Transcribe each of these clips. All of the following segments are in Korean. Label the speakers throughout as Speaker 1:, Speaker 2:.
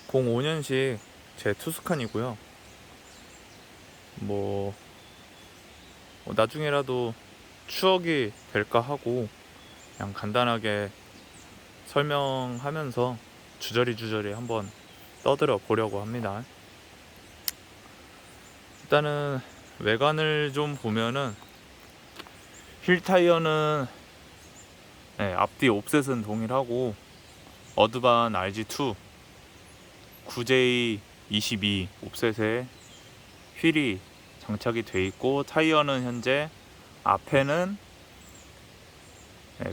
Speaker 1: 05년식 제 투스칸이고요. 뭐 나중에라도 추억이 될까 하고 그냥 간단하게 설명하면서 주저리 한번 떠들어 보려고 합니다. 일단은 외관을 좀 보면은 휠 타이어는 앞뒤 옵셋은 동일하고 어드반 RG2 9J22 옵셋에 휠이 장착이 돼 있고, 타이어는 현재 앞에는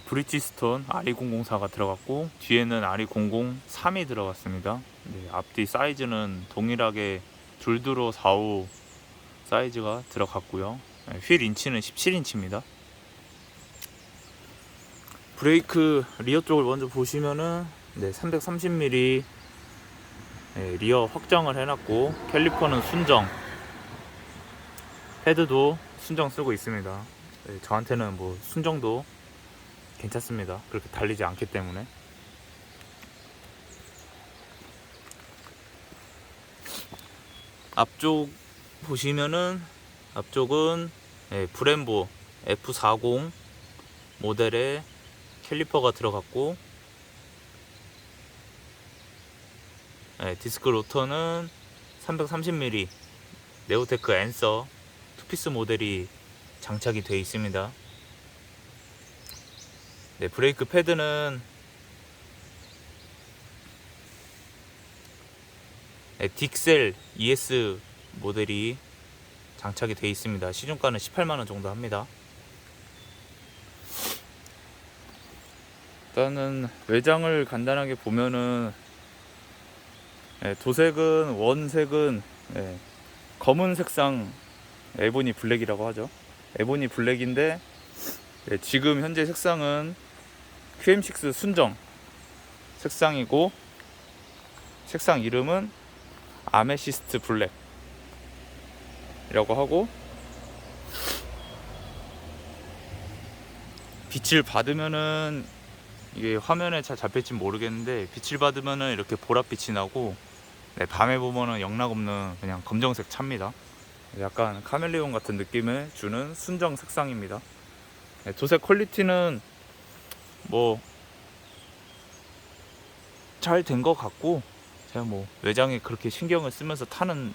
Speaker 1: 브리지스톤 RE004가 들어갔고 뒤에는 RE003이 들어갔습니다. 앞뒤 사이즈는 동일하게 둘두로 45 사이즈가 들어갔고요. 휠 인치는 17인치입니다. 브레이크 리어 쪽을 먼저 보시면은 330mm 리어 확장을 해놨고, 캘리퍼는 순정, 헤드도 순정 쓰고 있습니다. 저한테는 뭐 순정도 괜찮습니다. 그렇게 달리지 않기 때문에. 앞쪽 보시면은 앞쪽은 브렘보 F40 모델의 캘리퍼가 들어갔고, 디스크 로터는 330mm 네오테크 앤서 투피스 모델이 장착이 되어 있습니다. 브레이크 패드는 딕셀 ES 모델이 장착이 되어 있습니다. 시중가는 18만원 정도 합니다. 일단은 외장을 간단하게 보면은 도색은 원색은 검은 색상 에보니 블랙이라고 하죠. 에보니 블랙인데 지금 현재 색상은 QM6 순정 색상이고, 색상 이름은 아메시스트 블랙이라고 하고, 빛을 받으면은 이게 화면에 잘 잡힐지 모르겠는데, 빛을 받으면은 이렇게 보랏빛이 나고, 밤에 보면은 영락없는 그냥 검정색 차입니다. 약간 카멜레온 같은 느낌을 주는 순정 색상입니다. 도색 퀄리티는 뭐 잘 된 것 같고, 제가 뭐 외장에 그렇게 신경을 쓰면서 타는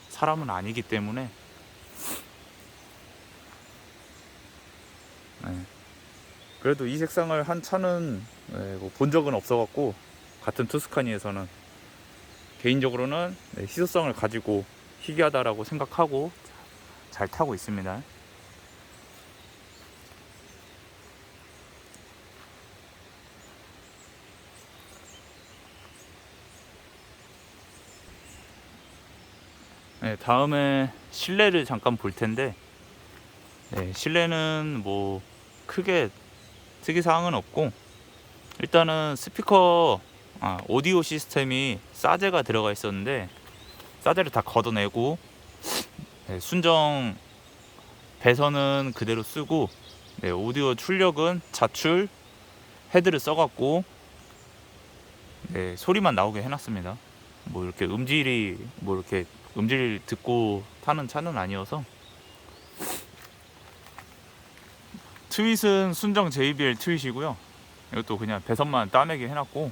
Speaker 1: 사람은 아니기 때문에 그래도 이 색상을 한 차는 뭐 본 적은 없어 갖고, 같은 투스카니에서는 개인적으로는 희소성을 가지고 희귀하다라고 생각하고 잘 타고 있습니다. 다음에 실내를 잠깐 볼 텐데, 실내는 뭐 크게 특이사항은 없고, 일단은 스피커 오디오 시스템이 사제가 들어가 있었는데 사제를 다 걷어내고 순정 배선은 그대로 쓰고, 오디오 출력은 자출 헤드를 써갖고 소리만 나오게 해놨습니다. 뭐 이렇게 음질 듣고 타는 차는 아니어서. 트윗은 순정 JBL 트윗이고요. 이것도 그냥 배선만 따매게 해놨고,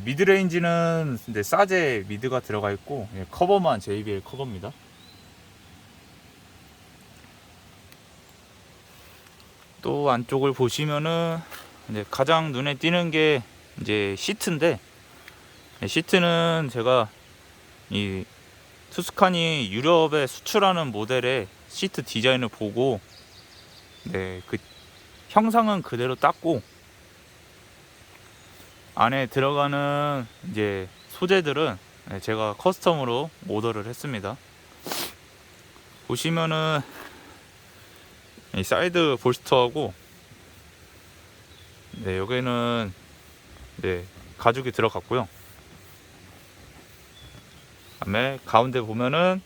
Speaker 1: 미드레인지는 사제 미드가 들어가 있고, 커버만 JBL 커버입니다. 또 안쪽을 보시면은 이제 가장 눈에 띄는 게 이제 시트인데, 시트는 제가 이 투스칸이 유럽에 수출하는 모델의 시트 디자인을 보고 그 형상은 그대로 땄고, 안에 들어가는 이제 소재들은 제가 커스텀으로 오더를 했습니다. 보시면은 이 사이드 볼스터하고 여기는 가죽이 들어갔고요. 그다음에 가운데 보면은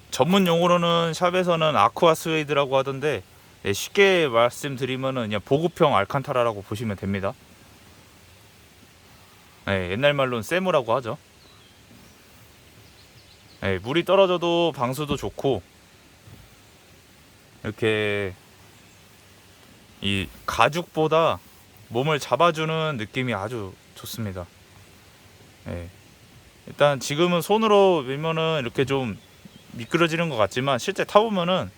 Speaker 1: 전문 용어로는 샵에서는 아쿠아 스웨이드라고 하던데, 쉽게 말씀드리면은 그냥 보급형 알칸타라라고 보시면 됩니다. 네, 옛날 말로는 세무라고 하죠. 네, 물이 떨어져도 방수도 좋고 이렇게 이 가죽보다 몸을 잡아주는 느낌이 아주 좋습니다. 네. 일단 지금은 손으로 밀면은 이렇게 좀 미끄러지는 것 같지만 실제 타보면은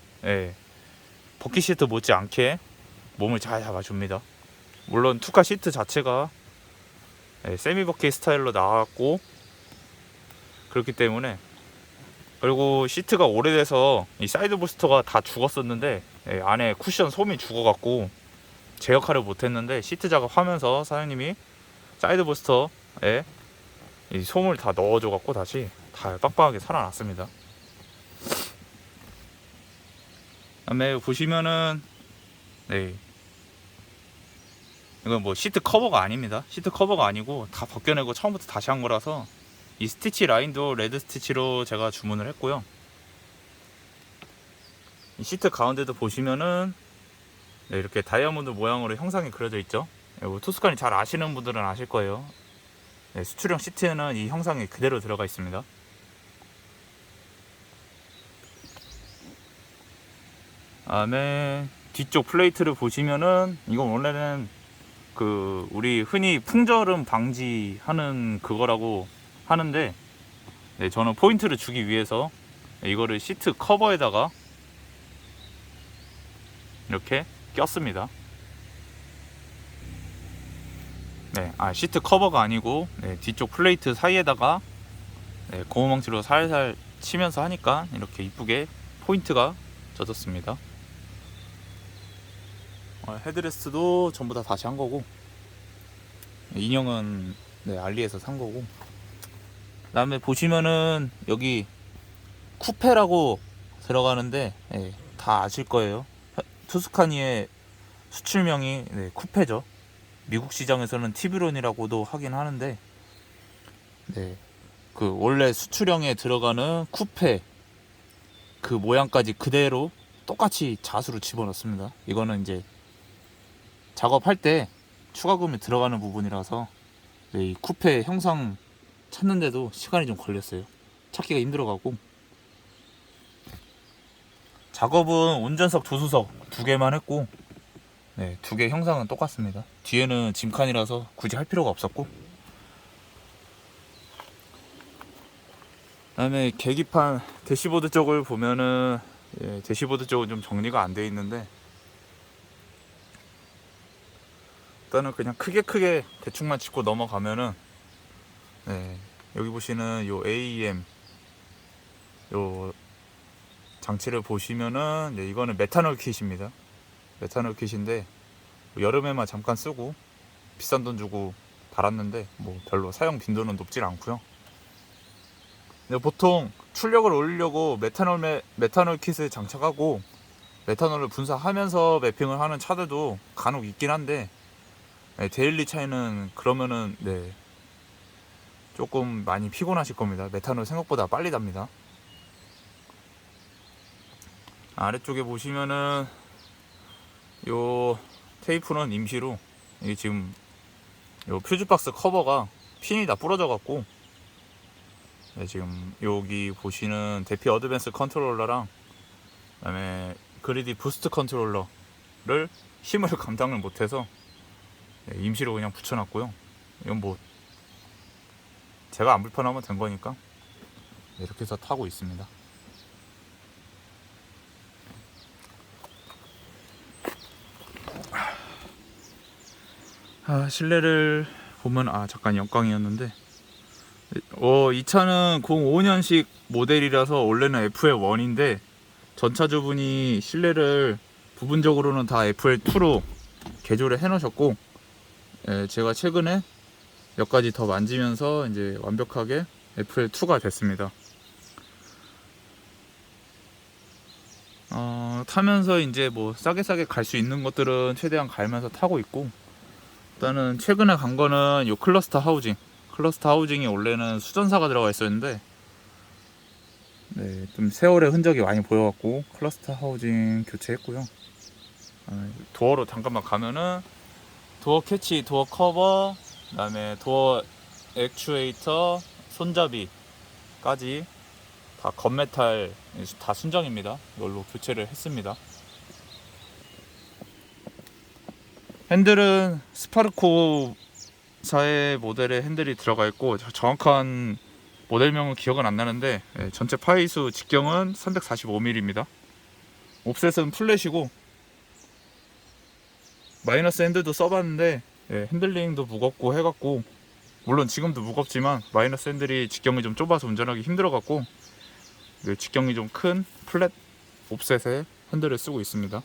Speaker 1: 버킷 시트 못지않게 몸을 잘 잡아줍니다. 물론 투카 시트 자체가 세미 버킷 스타일로 나왔고 그렇기 때문에, 그리고 시트가 오래돼서 이 사이드 부스터가 다 죽었었는데 안에 쿠션 솜이 죽어갖고 제 역할을 못했는데, 시트 작업하면서 사장님이 사이드 부스터에 이 솜을 다 넣어줘갖고 다시 다 빡빡하게 살아났습니다. 다음에 보시면은 이건 뭐 시트 커버가 아닙니다. 시트 커버가 아니고 다 벗겨내고 처음부터 다시 한 거라서 이 스티치 라인도 레드 스티치로 제가 주문을 했고요. 이 시트 가운데도 보시면은 이렇게 다이아몬드 모양으로 형상이 그려져 있죠. 토스카니 잘 아시는 분들은 아실 거예요. 수출형 시트에는 이 형상이 그대로 들어가 있습니다. 다음에 뒤쪽 플레이트를 보시면은 이건 원래는 그 우리 흔히 풍절음 방지하는 그거라고 하는데, 저는 포인트를 주기 위해서 이거를 시트 커버에다가 이렇게 꼈습니다. 시트 커버가 아니고 뒤쪽 플레이트 사이에다가 고무망치로 살살 치면서 하니까 이렇게 이쁘게 포인트가 젖었습니다. 헤드레스트도 전부 다 다시 한 거고, 인형은 알리에서 산 거고, 그 다음에 보시면은 여기 쿠페라고 들어가는데 다 아실 거예요. 투스카니의 수출명이 쿠페죠. 미국 시장에서는 티브론이라고도 하긴 하는데, 그 원래 수출형에 들어가는 쿠페 그 모양까지 그대로 똑같이 자수로 집어넣습니다. 이거는 이제 작업할 때 추가금이 들어가는 부분이라서 이 쿠페 형상 찾는데도 시간이 좀 걸렸어요. 찾기가 힘들어가고, 작업은 운전석 조수석 두 개만 했고 두 개 형상은 똑같습니다. 뒤에는 짐칸이라서 굳이 할 필요가 없었고, 그 다음에 계기판 대시보드 쪽을 보면은 대시보드 쪽은 좀 정리가 안 돼 있는데, 일단은 그냥 크게 대충만 짚고 넘어가면은 여기 보시는 요 AEM 요 장치를 보시면은 이거는 메탄올 킷입니다. 메탄올 킷인데 여름에만 잠깐 쓰고 비싼 돈 주고 달았는데 뭐 별로 사용 빈도는 높질 않고요. 근데 보통 출력을 올리려고 메탄올 킷을 장착하고 메탄올을 분사하면서 매핑을 하는 차들도 간혹 있긴 한데, 데일리 차이는 그러면은 조금 많이 피곤하실 겁니다. 메탄올 생각보다 빨리 답니다. 아래쪽에 보시면은 요 테이프는 임시로, 이게 지금 요 퓨즈박스 커버가 핀이 다 부러져 갖고 지금 여기 보시는 대피 어드밴스 컨트롤러랑 그다음에 그리디 부스트 컨트롤러를 힘을 감당을 못해서 임시로 그냥 붙여놨고요. 이건 뭐 제가 안 불편하면 된 거니까 이렇게 해서 타고 있습니다. 실내를 보면 잠깐 역광이었는데, 이 차는 05년식 모델이라서 원래는 FL1인데 전차주분이 실내를 부분적으로는 다 FL2로 개조를 해 놓으셨고, 제가 최근에 몇 가지 더 만지면서 이제 완벽하게 FL2가 됐습니다. 타면서 이제 뭐 싸게 갈 수 있는 것들은 최대한 갈면서 타고 있고, 일단은 최근에 간 거는 요 클러스터 하우징이 원래는 수전사가 들어가 있었는데 좀 세월의 흔적이 많이 보여갖고 클러스터 하우징 교체했고요. 도어로 잠깐만 가면은 도어 캐치, 도어 커버, 그 다음에 도어 액추에이터, 손잡이까지 다 건메탈 다 순정입니다. 이걸로 교체를 했습니다. 핸들은 스파르코사의 모델의 핸들이 들어가 있고 정확한 모델명은 기억은 안 나는데 전체 파이수 직경은 345mm입니다. 옵셋은 플랫이고 마이너스 핸들도 써봤는데 핸들링도 무겁고 해갖고, 물론 지금도 무겁지만 마이너스 핸들이 직경이 좀 좁아서 운전하기 힘들어갖고 직경이 좀 큰 플랫 옵셋의 핸들을 쓰고 있습니다.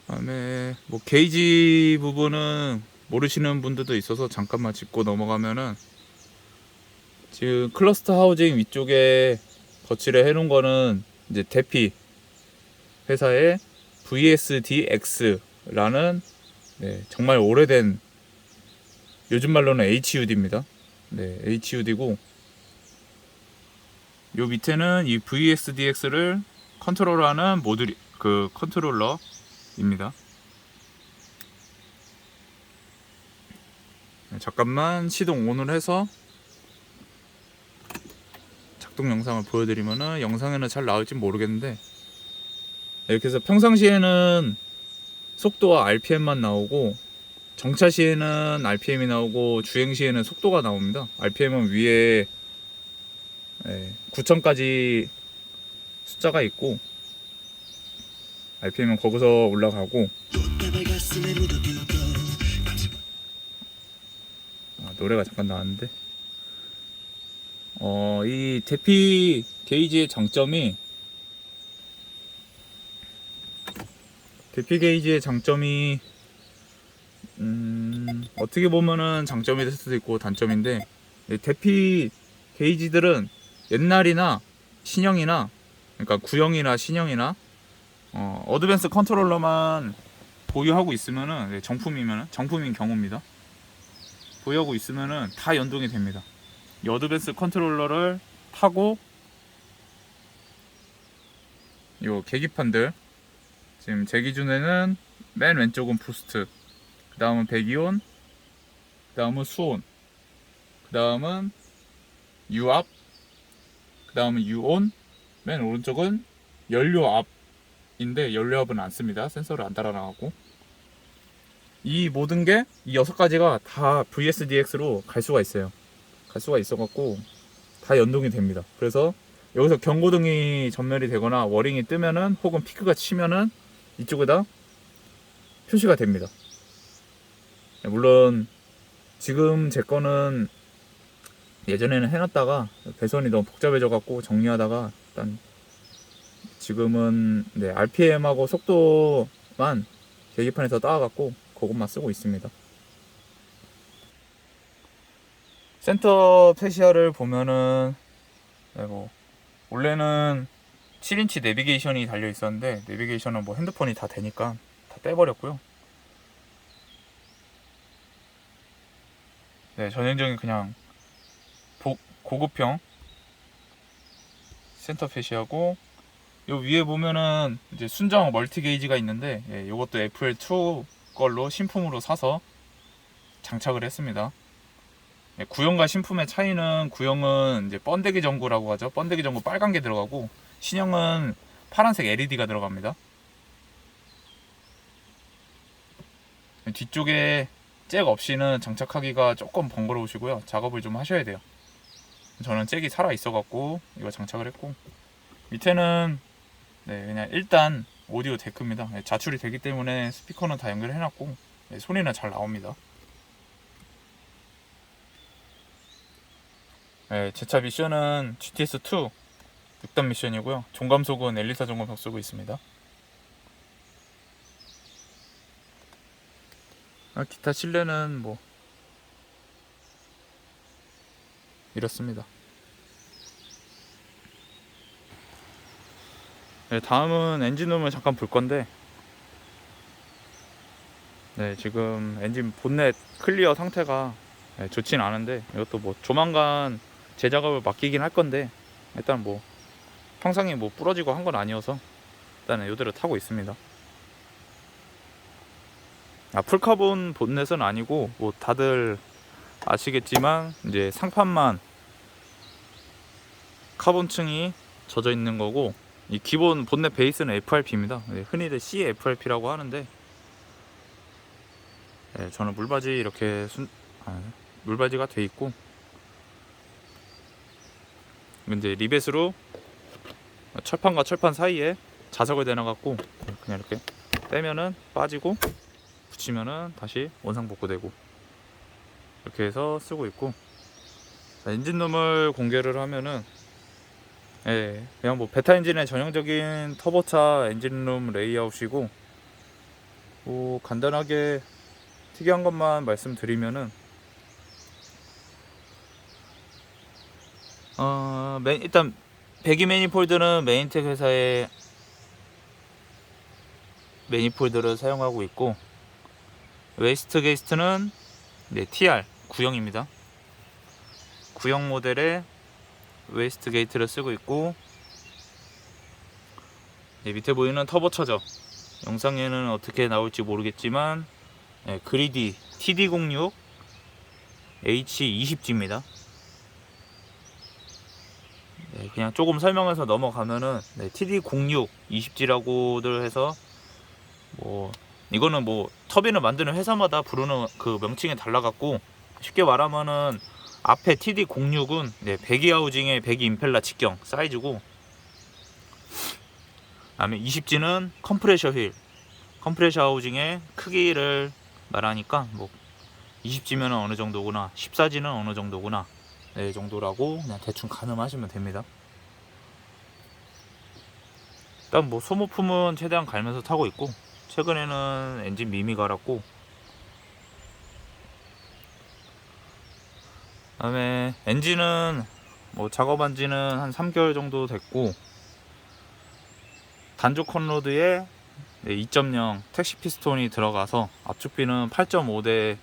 Speaker 1: 그다음에 뭐 게이지 부분은 모르시는 분들도 있어서 잠깐만 짚고 넘어가면은, 지금 클러스터 하우징 위쪽에 거치를 해놓은 거는 이제 대피 회사의 VSDX라는 정말 오래된, 요즘 말로는 HUD입니다. HUD고, 요 밑에는 이 VSDX를 컨트롤하는 모듈이 컨트롤러입니다. 잠깐만 시동 ON을 해서 작동 영상을 보여드리면은, 영상에는 잘 나올지 모르겠는데 이렇게 해서 평상시에는 속도와 RPM만 나오고, 정차 시에는 RPM이 나오고 주행 시에는 속도가 나옵니다. RPM은 위에 9000까지 숫자가 있고 RPM은 거기서 올라가고, 노래가 잠깐 나왔는데, 이 대피 게이지의 장점이 어떻게 보면은 장점이 될 수도 있고 단점인데, 대피 게이지들은 옛날이나 신형이나, 그러니까 구형이나 신형이나 어드밴스 컨트롤러만 보유하고 있으면은, 정품인 경우입니다. 보유하고 있으면은 다 연동이 됩니다. 이 어드밴스 컨트롤러를 타고 요 계기판들, 지금 제 기준에는 맨 왼쪽은 부스트, 그 다음은 배기온, 그 다음은 수온, 그 다음은 유압, 그 다음은 유온, 맨 오른쪽은 연료압인데 연료압은 안 씁니다. 센서를 안 달아나가고, 이 모든 게 이 6가지가 다 VSDX로 갈 수가 있어갖고 다 연동이 됩니다. 그래서 여기서 경고등이 전멸이 되거나 워링이 뜨면은, 혹은 피크가 치면은 이쪽에다 표시가 됩니다. 물론 지금 제 거는 예전에는 해놨다가 배선이 너무 복잡해져 갖고 정리하다가, 일단 지금은 RPM하고 속도만 계기판에서 따와갖고 그것만 쓰고 있습니다. 센터 패시아를 보면은 원래는 7인치 내비게이션이 달려 있었는데, 내비게이션은 뭐 핸드폰이 다 되니까 다 떼버렸고요. 전형적인 그냥 고급형 센터 패시하고, 요 위에 보면은 이제 순정 멀티 게이지가 있는데, 요것도 FL2 걸로 신품으로 사서 장착을 했습니다. 구형과 신품의 차이는, 구형은 이제 번데기 전구라고 하죠. 번데기 전구 빨간 게 들어가고, 신형은 파란색 LED가 들어갑니다. 뒤쪽에 잭 없이는 장착하기가 조금 번거로우시고요. 작업을 좀 하셔야 돼요. 저는 잭이 살아 있어 갖고 이거 장착을 했고, 밑에는 그냥 일단 오디오 데크입니다. 자출이 되기 때문에 스피커는 다 연결해 놨고 소리는 잘 나옵니다. 제 차 미션은 GTS2 6단 미션이고요. 종감속은 엘리사 종감속 쓰고 있습니다. 기타 실내는 뭐 이렇습니다. 다음은 엔진룸을 잠깐 볼 건데, 지금 엔진 본넷 클리어 상태가 좋진 않은데, 이것도 뭐 조만간 제작업을 맡기긴 할 건데, 일단 뭐 평상이 뭐 부러지고 한 건 아니어서 일단은 이대로 타고 있습니다. 풀카본 본넷은 아니고 뭐 다들 아시겠지만 이제 상판만 카본층이 젖어 있는 거고, 이 기본 본넷 베이스는 FRP입니다. 흔히들 CFRP라고 하는데, 저는 물바지 이렇게 물바지가 돼 있고, 이제 리벳으로 철판과 철판 사이에 자석을 대놔 갖고 그냥 이렇게 떼면은 빠지고, 붙이면은 다시 원상복구되고, 이렇게 해서 쓰고 있고, 엔진룸을 공개를 하면은 그냥 뭐 베타 엔진의 전형적인 터보차 엔진룸 레이아웃이고, 뭐 간단하게 특이한 것만 말씀드리면은 일단 배기 매니폴드는 메인텍 회사의 매니폴드를 사용하고 있고, 웨이스트 게이트는 TR 구형입니다. 구형 모델의 웨이스트 게이트를 쓰고 있고, 밑에 보이는 터보차저, 영상에는 어떻게 나올지 모르겠지만 그리디 TD06 H20G입니다. 그냥 조금 설명해서 넘어가면은 TD06 20G라고들 해서, 뭐 이거는 뭐 터빈을 만드는 회사마다 부르는 그 명칭이 달라갖고, 쉽게 말하면은 앞에 TD06은 배기 하우징의 배기 임펠러 직경 사이즈고, 그다음에 20G는 컴프레셔 휠, 컴프레셔 하우징의 크기를 말하니까 뭐 20G면 어느 정도구나, 14G는 어느 정도구나, 정도라고 그냥 대충 가늠하시면 됩니다. 일단 뭐 소모품은 최대한 갈면서 타고 있고, 최근에는 엔진 미미 갈았고, 그다음에 엔진은 뭐 작업한 지는 한 3개월 정도 됐고, 단조 컨로드에 2.0 택시 피스톤이 들어가서 압축비는 8.5대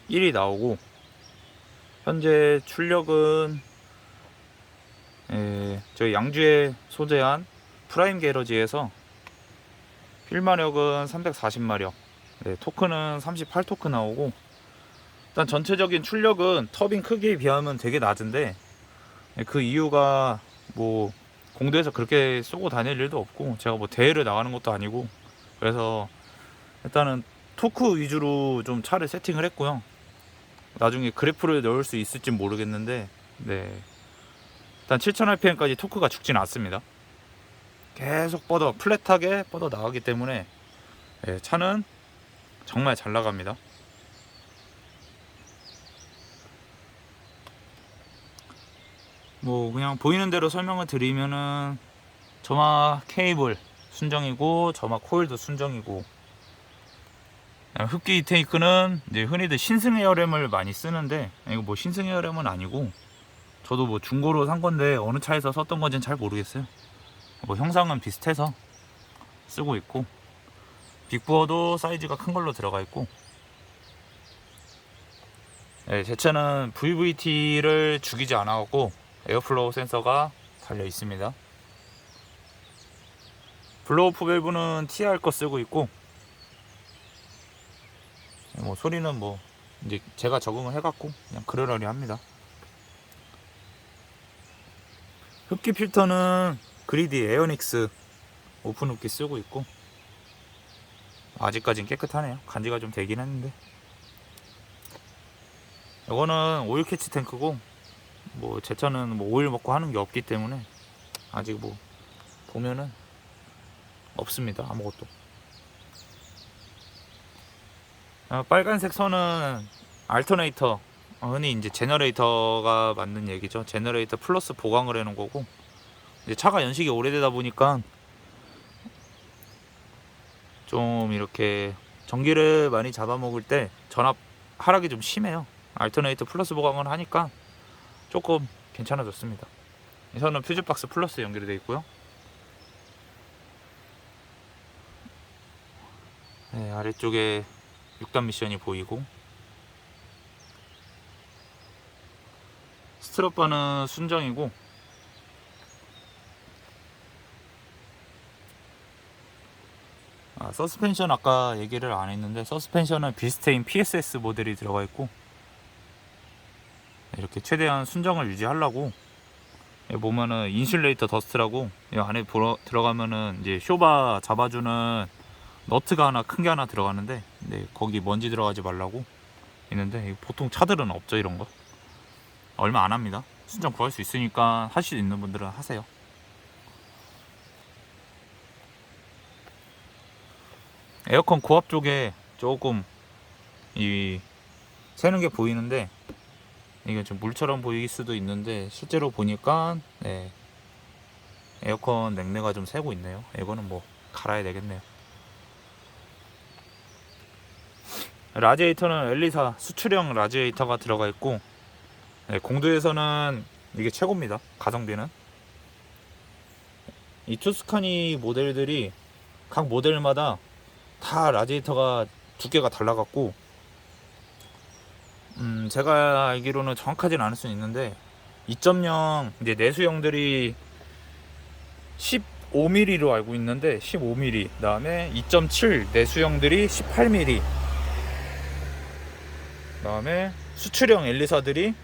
Speaker 1: 1이 나오고, 현재 출력은 저희 양주에 소재한 프라임 게러지에서 필마력은 340마력, 토크는 38토크 나오고, 일단 전체적인 출력은 터빈 크기에 비하면 되게 낮은데, 그 이유가 뭐 공도에서 그렇게 쏘고 다닐 일도 없고, 제가 뭐 대회를 나가는 것도 아니고, 그래서 일단은 토크 위주로 좀 차를 세팅을 했고요. 나중에 그래프를 넣을 수 있을지 모르겠는데, 일단 7000rpm까지 토크가 죽진 않습니다. 계속 플랫하게 뻗어 나가기 때문에 차는 정말 잘 나갑니다. 뭐 그냥 보이는 대로 설명을 드리면은, 점막 케이블 순정이고, 점막 코일도 순정이고, 흡기 테이크는 이제 흔히들 신승 에어램을 많이 쓰는데, 이거 뭐 신승 에어램은 아니고, 저도 뭐 중고로 산 건데 어느 차에서 썼던 건지는 잘 모르겠어요. 뭐 형상은 비슷해서 쓰고 있고, 빅부어도 사이즈가 큰 걸로 들어가 있고, 제 차는 VVT를 죽이지 않아갖고 에어플로우 센서가 달려 있습니다. 블로우프 밸브는 TR 거 쓰고 있고, 뭐 소리는 뭐 이제 제가 적응을 해갖고 그냥 그러려니 합니다. 흡기 필터는 그리디 에어닉스 오픈 흡기 쓰고 있고, 아직까진 깨끗하네요. 간지가 좀 되긴 했는데. 이거는 오일 캐치 탱크고, 뭐 제 차는 뭐 오일 먹고 하는 게 없기 때문에 아직 뭐 보면은 없습니다, 아무것도. 빨간색 선은 알터네이터, 흔히 이제 제너레이터가 맞는 얘기죠. 제너레이터 플러스 보강을 해놓은 거고, 이제 차가 연식이 오래되다 보니까 좀 이렇게 전기를 많이 잡아먹을 때 전압 하락이 좀 심해요. 알터네이터 플러스 보강을 하니까 조금 괜찮아졌습니다. 이 선은 퓨즈박스 플러스 연결이 되어 있고요. 아래쪽에 6단 미션이 보이고, 스트럿바는 순정이고, 서스펜션 아까 얘기를 안 했는데 서스펜션은 비스테인 PSS 모델이 들어가 있고 이렇게 최대한 순정을 유지하려고 보면은 인슐레이터 더스트라고 이 안에 들어가면은 이제 쇼바 잡아주는 너트가 하나 큰 게 하나 들어가는데 거기 먼지 들어가지 말라고 있는데 보통 차들은 없죠. 이런 거 얼마 안 합니다. 순정 구할 수 있으니까 할 수 있는 분들은 하세요. 에어컨 고압 쪽에 조금 이 새는 게 보이는데 이게 좀 물처럼 보일 수도 있는데 실제로 보니까 에어컨 냉내가 좀 새고 있네요. 이거는 뭐 갈아야 되겠네요. 라지에이터는 엘리사 수출형 라지에이터가 들어가 있고 공도에서는 이게 최고입니다. 가성비는 이 투스카니 모델들이 각 모델마다 다 라지에이터가 두께가 달라갖고 제가 알기로는 정확하진 않을 수 있는데 2.0 이제 내수형들이 15mm로 알고 있는데 15mm 그 다음에 2.7 내수형들이 18mm 그 다음에 수출형 엘리사들이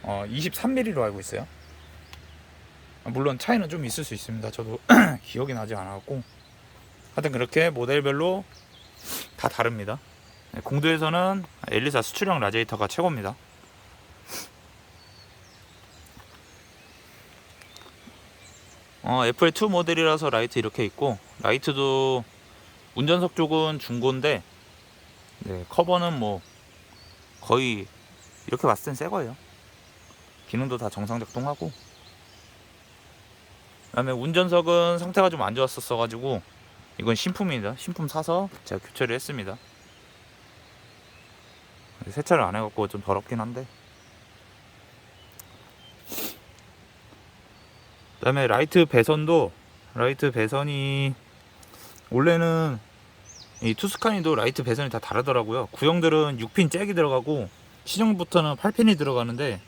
Speaker 1: 23mm로 알고 있어요. 물론 차이는 좀 있을 수 있습니다. 저도 기억이 나지 않았고 하여튼 그렇게 모델별로 다 다릅니다. 공도에서는 엘리사 수출형 라지에이터가 최고입니다. FL2 모델이라서 라이트 이렇게 있고 라이트도 운전석 쪽은 중고인데 커버는 뭐 거의 이렇게 봤을 땐 새거예요. 기능도 다 정상 작동하고 그 다음에 운전석은 상태가 좀 안 좋았었어 가지고 이건 신품입니다. 신품 사서 제가 교체를 했습니다. 세차를 안 해갖고 좀 더럽긴 한데 그 다음에 라이트 배선이 원래는 이 투스카니도 라이트 배선이 다 다르더라고요. 구형들은 6핀 잭이 들어가고 신형부터는 8핀이 들어가는데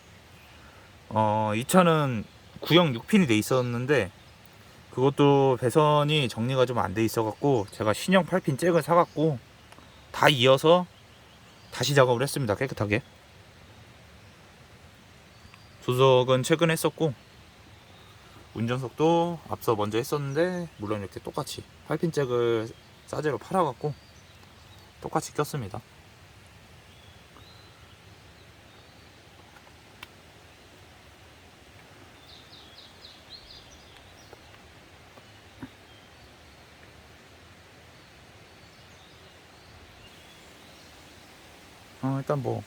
Speaker 1: 이 차는 구형 6핀이 돼 있었는데 그것도 배선이 정리가 좀 안 돼 있어 갖고 제가 신형 8핀 잭을 사갖고 다 이어서 다시 작업을 했습니다. 깨끗하게. 조석은 최근에 했었고 운전석도 앞서 먼저 했었는데 물론 이렇게 똑같이 8핀 잭을 싸제로 팔아갖고 똑같이 꼈습니다. 일단 뭐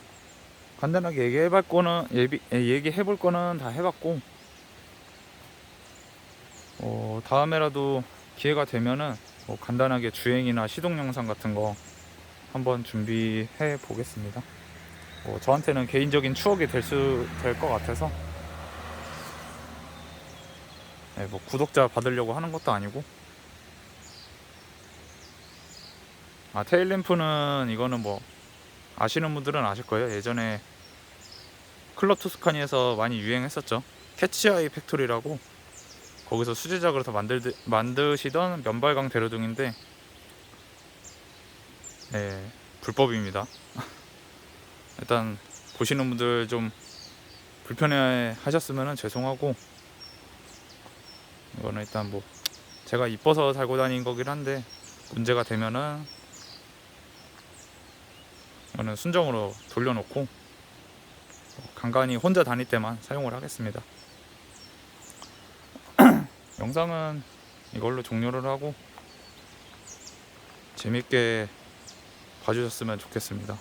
Speaker 1: 간단하게 얘기해볼 거는 다 해봤고 다음에라도 기회가 되면은 뭐 간단하게 주행이나 시동 영상 같은 거 한번 준비해 보겠습니다. 저한테는 개인적인 추억이 될 것 같아서 뭐 구독자 받으려고 하는 것도 아니고 테일램프는 이거는 뭐 아시는 분들은 아실 거예요. 예전에 클럽 투스카니에서 많이 유행했었죠. 캐치아이 팩토리라고 거기서 수제작으로 다 만드시던 면발광 대로등인데 불법입니다. 일단 보시는 분들 좀 불편해 하셨으면 죄송하고 이거는 일단 뭐 제가 이뻐서 달고 다닌 거긴 한데 문제가 되면은 이거는 순정으로 돌려놓고 간간히 혼자 다닐 때만 사용을 하겠습니다. 영상은 이걸로 종료를 하고 재밌게 봐주셨으면 좋겠습니다.